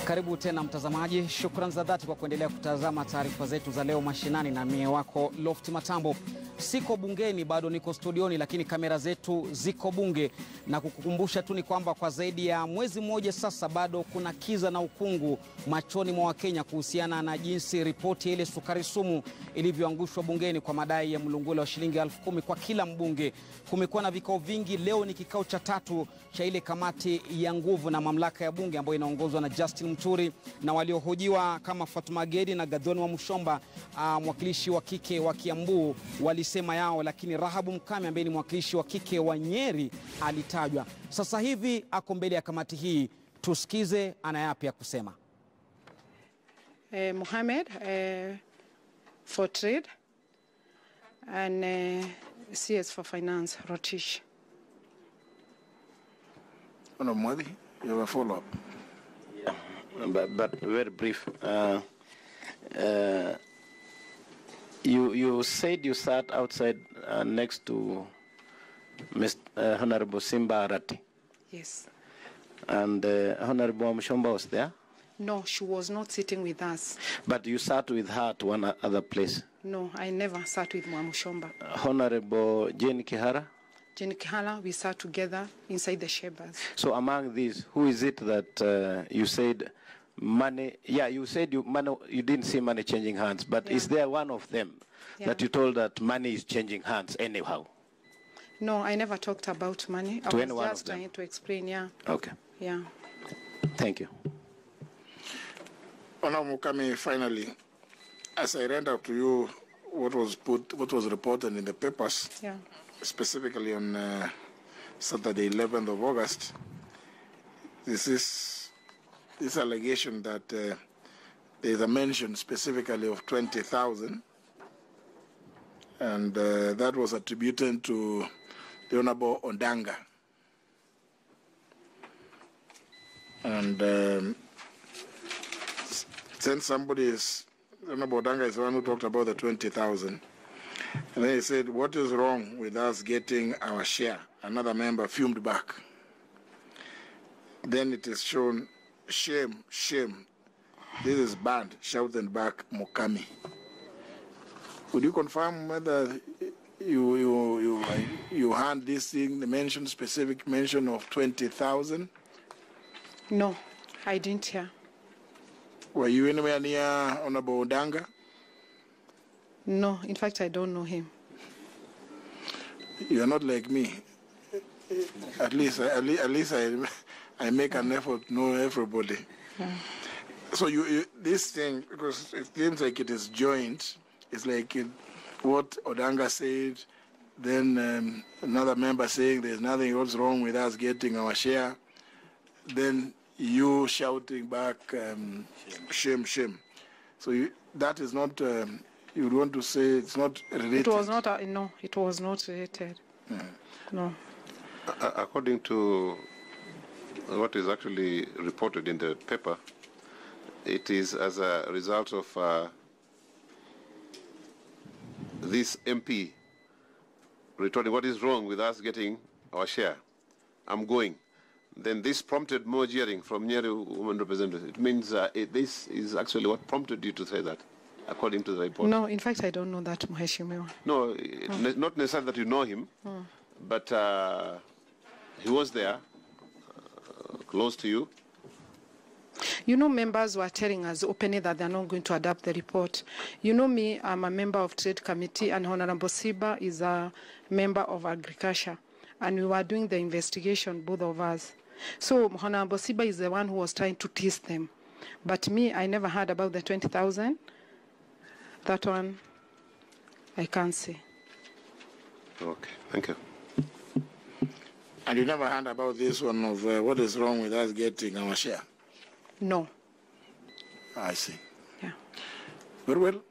Karibu tena mtazamaji, shukrani za dhati kwa kuendelea kutazama taarifa zetu za leo mashinani, na mie wako Lofty Matambo. Siko bungeni, bado niko studioni, lakini kamera zetu ziko bunge, na kukukumbusha tu ni kwamba kwa zaidi ya mwezi mmoja sasa bado kuna kiza na ukungu machoni mwa Wakenya kuhusiana na jinsi ripoti ile sukari sumu ilivyoangushwa bungeni kwa madai ya mlungula wa shilingi 10,000 kwa kila mbunge. Kumekuwa na vikao vingi, leo ni kikao cha 3 cha ile kamati ya nguvu na mamlaka ya bunge ambayo inaongozwa na Justin Mturi, na waliohojiwa kama Fatuma Gedi na Gadhoni wa Mushomba, mwakilishi wa kike wa Kiambu, walisema yao, lakini Rahabu Mkami ambaye ni mwakilishi wa kike wa Nyeri alitajwa. Sasa hivi ako mbele ya kamati hii, tusikize ana yapi ya kusema. Mohammed for trade and CS for finance, Rotish. Mwadi, you have a follow-up? Yeah, but very brief. You said you sat outside next to Mr. Honorable Simba Arati. Yes. And Honorable Mushomba was there? No, she was not sitting with us. But you sat with her to one other place? No, I never sat with Mushomba. Honorable Jane Kihara? Jane Kihara, we sat together inside the chambers. So among these, who is it that you said money? Yeah, you said you didn't see money changing hands, but is there one of them that you told that money is changing hands anyhow? No, I never talked about money. I was just trying to explain, yeah. Okay. Yeah. Thank you. Honorable Mukami, finally, as I read out to you what was reported in the papers, specifically on Saturday, 11th of August, this allegation that there is a mention specifically of 20,000, and that was attributed to the Honorable Ondanga. And since somebody is, Honorable Ondanga is the one who talked about the 20,000, and then he said, what is wrong with us getting our share? Another member fumed back. Then it is shown, shame, shame. This is bad, shouted back Mukami. Would you confirm whether you had this thing, the specific mention of 20,000? No, I didn't hear. Were you anywhere near Honorable Ondanga? No, in fact, I don't know him. You are not like me. At least I make an effort to know everybody. Yeah. So this thing, because it seems like it is joint, it's like what Ondanga said, then another member saying there's nothing else wrong with us getting our share, then you shouting back, shame, shame. So that is not, you would want to say it's not related? It was not, no, it was not related. No. According to what is actually reported in the paper, it is as a result of this MP retorting, what is wrong with us getting our share? I'm going. Then this prompted more jeering from Nyeri women representatives. It means this is actually what prompted you to say that, according to the report. No, in fact, I don't know that, Mheshimiwa. No, not necessarily that you know him, but he was there, close to you. You know, members were telling us openly that they're not going to adopt the report. You know me, I'm a member of Trade Committee, and Honorable Siba is a member of Agriculture. And we were doing the investigation, both of us. So Honorable Siba is the one who was trying to tease them. But me, I never heard about the 20,000. That one, I can't say. Okay, thank you. And you never heard about this one of what is wrong with us getting our share? No. I see. Yeah. Very well.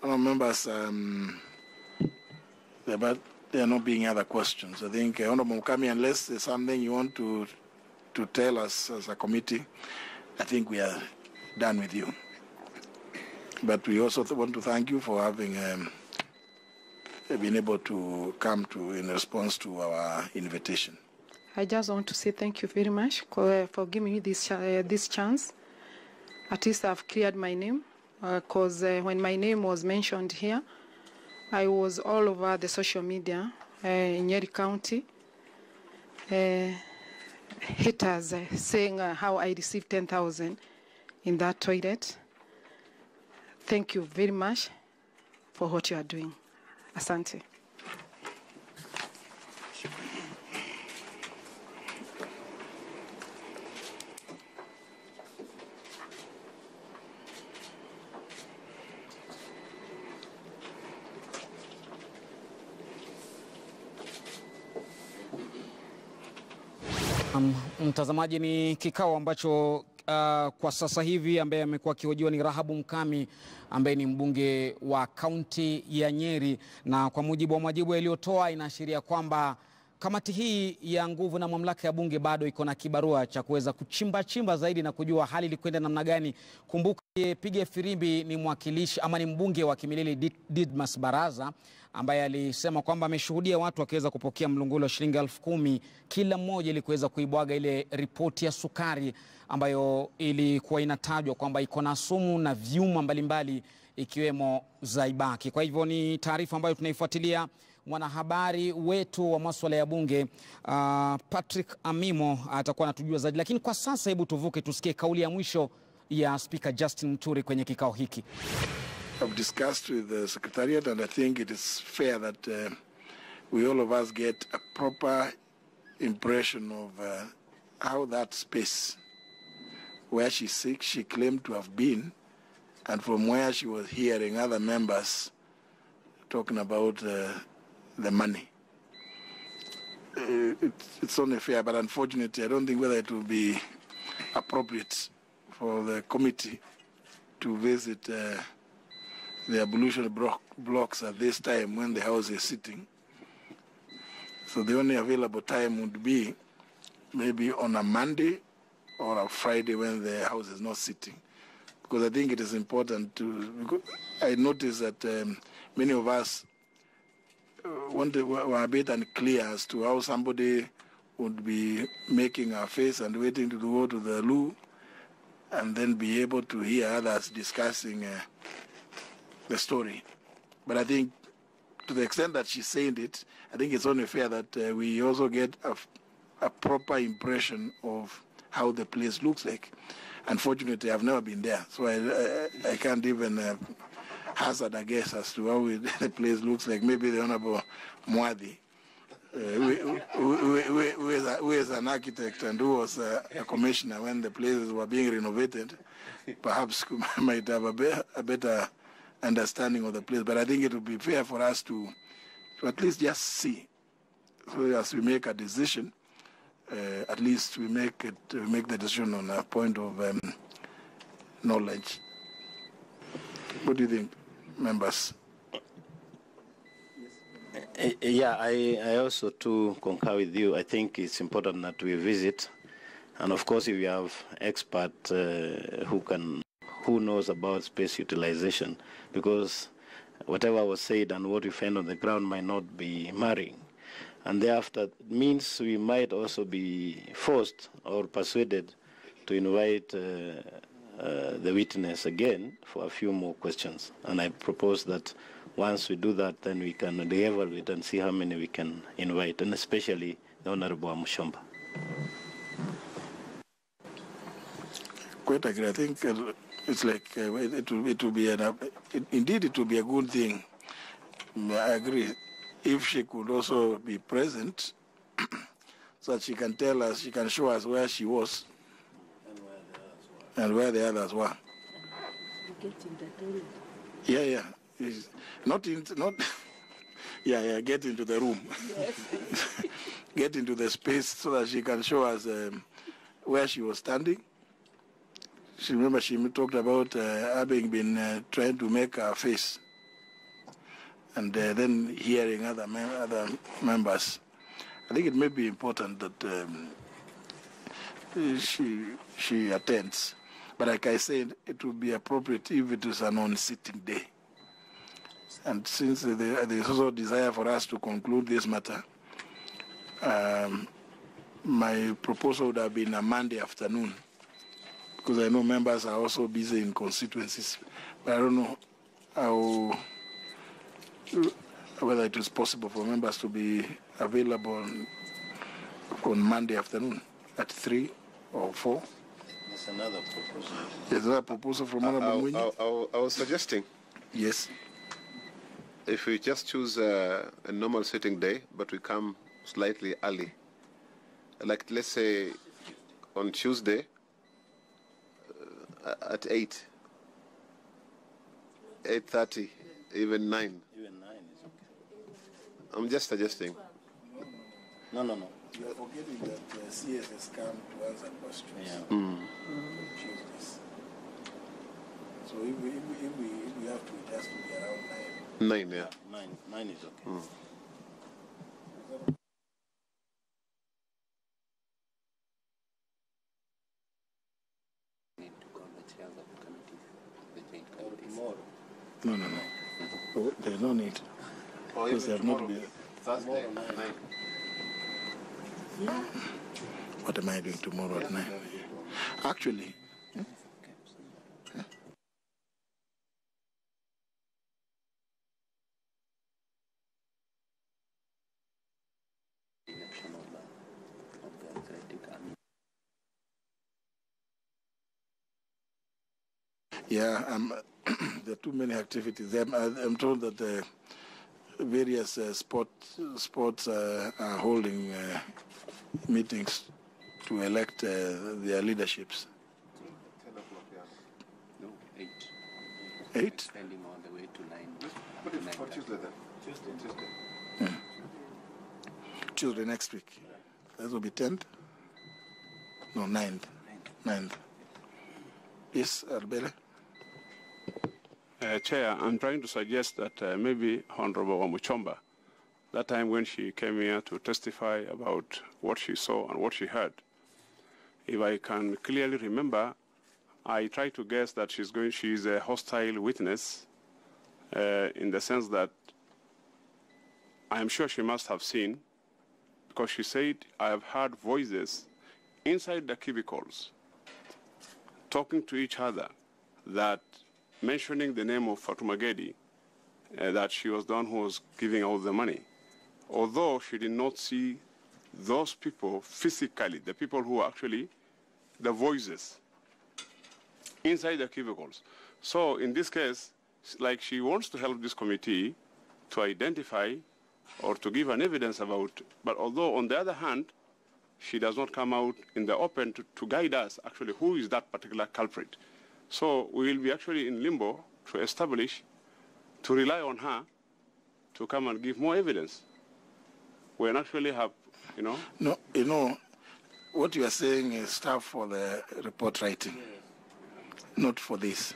Our members, but there are not being other questions. I think, Honorable Mukami, unless there's something you want to tell us as a committee, I think we are done with you. But we also want to thank you for having been able to come in response to our invitation. I just want to say thank you very much for giving me this chance At least I've cleared my name, because when my name was mentioned here, I was all over the social media in Nyeri County. Haters saying how I received 10,000 in that toilet. Thank you very much for what you are doing. Asante. Mtazamaji, ni kikao ambacho kwa sasa hivi ambaye amekuwa akihojiwa ni Rahabu Mkami ambaye ni mbunge wa kaunti ya Nyeri, na kwa mujibu wa majibu yaliyotoa inaashiria kwamba kamati hii ya nguvu na mamlaka ya bunge bado iko na kibarua cha kuweza kuchimba zaidi na kujua hali ilikwenda namna gani. Kumbuka piga firimbi ni mwakilishi ama ni mbunge wa Kimilili Didmas Baraza ambaye alisema kwamba ameshuhudia watu wakiweza kupokea mlungula shilingi 10,000 kila mmoja ili kuweza kuibwaga ile ripoti ya sukari ambayo ilikuwa inatajwa kwamba iko na sumu na vyuma mbalimbali ikiwemo zaibaki. Kwa hivyo ni taarifa ambayo tunaifuatilia. Mwanahabari wetu wa masuala ya bunge Patrick Amimo atakuwa anatujua zaidi, lakini kwa sasa hebu tuvuke tusikie kauli ya mwisho ya Speaker Justin Muturi kwenye kikao hiki. I've discussed with the Secretariat, and I think it is fair that we all of us get a proper impression of how that space where she claimed to have been, and from where she was hearing other members talking about the money. It's only fair, but unfortunately, I don't think whether it will be appropriate for the committee to visit the abolition blocks at this time when the House is sitting. So the only available time would be maybe on a Monday or a Friday when the House is not sitting. Because I think it is important to, I noticed that many of us were a bit unclear as to how somebody would be making a face and waiting to go to the loo and then be able to hear others discussing the story. But I think to the extent that she's saying it, I think it's only fair that we also get a proper impression of how the place looks like. Unfortunately, I've never been there, so I can't even hazard a guess as to how the place looks like. Maybe the Honorable Mwadi, who is an architect and who was a commissioner when the places were being renovated, perhaps might have a better understanding of the place. But I think it would be fair for us to at least just see, so as we make a decision, at least we make the decision on a point of knowledge. What do you think, members? Yeah, I also too concur with you. I think it's important that we visit, and of course, if we have expert who knows about space utilization, because whatever was said and what we find on the ground might not be marrying. And thereafter, it means we might also be forced or persuaded to invite the witness again for a few more questions. And I propose that once we do that, then we can re-evaluate and see how many we can invite, and especially the Honorable Mushomba. Quite agree. I think it's like it will be indeed it will be a good thing. I agree. If she could also be present, so that she can tell us, she can show us where she was and where the others were. Yeah. Not yeah. Get into the room. Yes. Get into the space so that she can show us where she was standing. She talked about having been trying to make her face, and then hearing other members. I think it may be important that she attends. But like I said, it would be appropriate if it is a non-sitting day. And since there is also a desire for us to conclude this matter, my proposal would have been a Monday afternoon, because I know members are also busy in constituencies. But I don't know how, whether it is possible for members to be available on Monday afternoon at 3 or 4. That's another proposal. Is there a proposal from Honorable Wabunge? I was suggesting, Yes. if we just choose a normal sitting day, but we come slightly early, like let's say on Tuesday at 8, 8:30, even 9. Even 9 is okay. I'm just suggesting. No. You are forgetting that CS has come to answer questions. Yeah. Choose this. So if we have to, it has to be around 9. 9, yeah. 9 is okay. Need to call the chairs of the committees, the joint committees. Tomorrow. No. Oh, there's no need. Because they have not been. Thursday, 9. What am I doing tomorrow at 9? Actually, Election of the authoritative army. yeah, there are too many activities. I'm told that the various sports are holding meetings to elect their leaderships. 10 o'clock, yeah. No, 8. 8? Extending all the way to 9. Put it for Tuesday then. Tuesday. Tuesday next week. That will be 10th? No, 9th. 9th. Yes, Arbele? Chair, I'm trying to suggest that maybe Honorable Wamuchomba, that time when she came here to testify about what she saw and what she heard, if I can clearly remember, I try to guess that she's a hostile witness in the sense that I'm sure she must have seen, because she said, I have heard voices inside the cubicles talking to each other, that mentioning the name of Fatuma Gedi, that she was the one who was giving out the money. Although she did not see those people physically, the people who are actually the voices inside the cubicles. So in this case, like she wants to help this committee to identify or to give an evidence about, but although on the other hand, she does not come out in the open to guide us actually who is that particular culprit. So we will be actually in limbo to establish, to rely on her to come and give more evidence. We actually have, No, what you are saying is stuff for the report writing, not for this.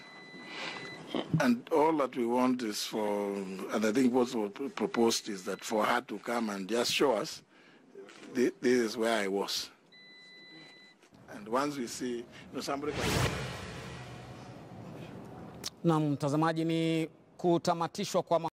And all that we want is for, and I think what was proposed is that for her to come and just show us, this is where I was. And once we see, somebody can... Na mtazamaji, ni kutamatishwa kwa